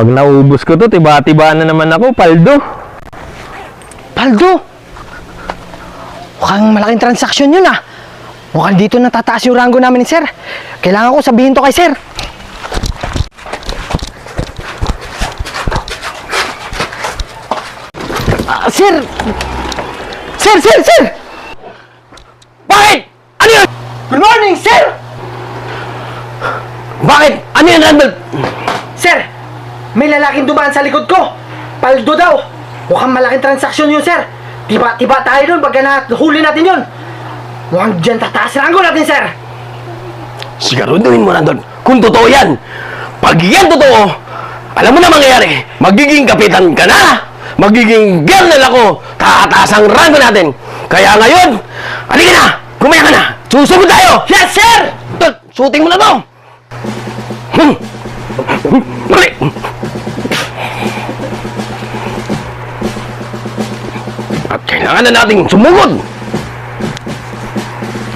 Pag naubos ko to, tiba-tiba na naman ako, paldo. Paldo! Mukhang malaking transaksyon yun ah. Mukhang dito natataas yung rango namin ni Sir. Kailangan ko sabihin to kay Sir. Sir! Sir! Bakit? Ano yun? Good morning, Sir! Bakit? Ano yan, Randall? Sir! May lalaking dumaan sa likod ko. Paldo daw. Mukhang malaking transaksyon yun, Sir. Tiba tayo dun pagka nahuli natin yun. Mukhang dyan tataas rango natin, Sir. Siguraduhin mo, Randall, kung totoo yan. Pag yan totoo, alam mo na mangyayari. Magiging kapitan ka na. Magiging girl ako. Tataas ang rango natin. Kaya ngayon, halika na. Gumaya ka na. Susugod tayo. Yes, Sir! Shooting mo na to. Mali. At kailangan na nating sumugod.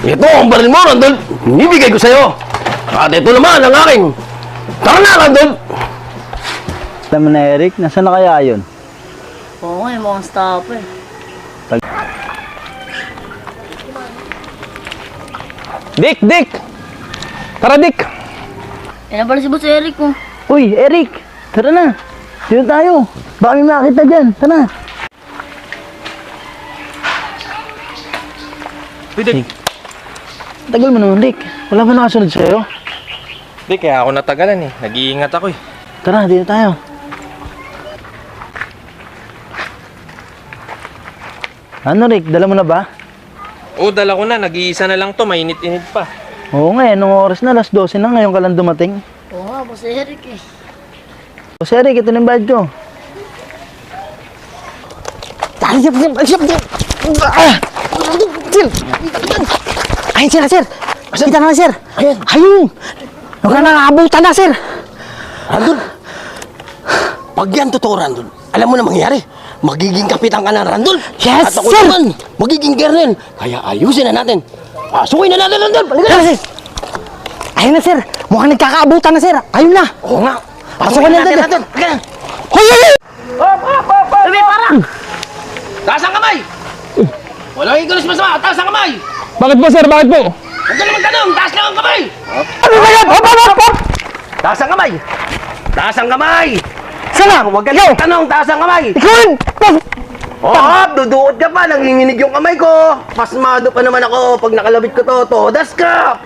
Ito ang baril mo, Randall. Ibigay ko sa'yo. At ito naman ang aking. Tara na, Randall. Alam mo na, Eric, nasaan na kaya yun? Oo nga, mukhang stop eh. Dick! Tara, Dick. Yan na pala si Boss Eric oh. Uy, Eric! Tara na! Dito tayo! Baka may makakita dyan! Tara! Uy, Dick. Tagal mo naman, Rick. Wala ba nakasunod sa'yo? Dick, kaya ako natagalan eh. Nag-iingat ako eh. Tara, dito tayo. Ano, Rick? Dala mo na ba? Oo, dala ko na. Nag-iisa na lang to. Mainit-init pa. Oo nga, nung oras na, alas 12 na, ngayon ka lang dumating. Oo nga, Boss Eric eh. O, Eric, ito na yung bayad ko. Ayun sila, Sir. Kita na, Sir. Ayun. Huwag na nakabutan na, Sir. Randall, pag yan totoo, Randall, alam mo na mangyayari. Magiging kapitan ka na, Randall. Yes, At ako sir! naman, magiging girl. Kaya ayusin na natin. Pasukin na natin, Randall. Halika Tara, na. Sir. Ayun na, Sir. Mukhang nagkakaabutan na, Sir. Ayun na. Oo nga. Pasukin na natin. Halika na. Hoy! Hindi, parang! Taas ang kamay! Walang igulis masama, taas ang kamay! Bakit po, sir? Bakit po? Huwag ka naman tanong, taas lang ang kamay! Ano ba yan? Hop! Taas ang kamay! Taas ang kamay! Sana! Huwag ka naman tanong, taas ang kamay! Ikaw yun! Duduot ka pa, nanginginig yung kamay ko! Pasmado pa naman ako pag nakalabit ko to, todas ka!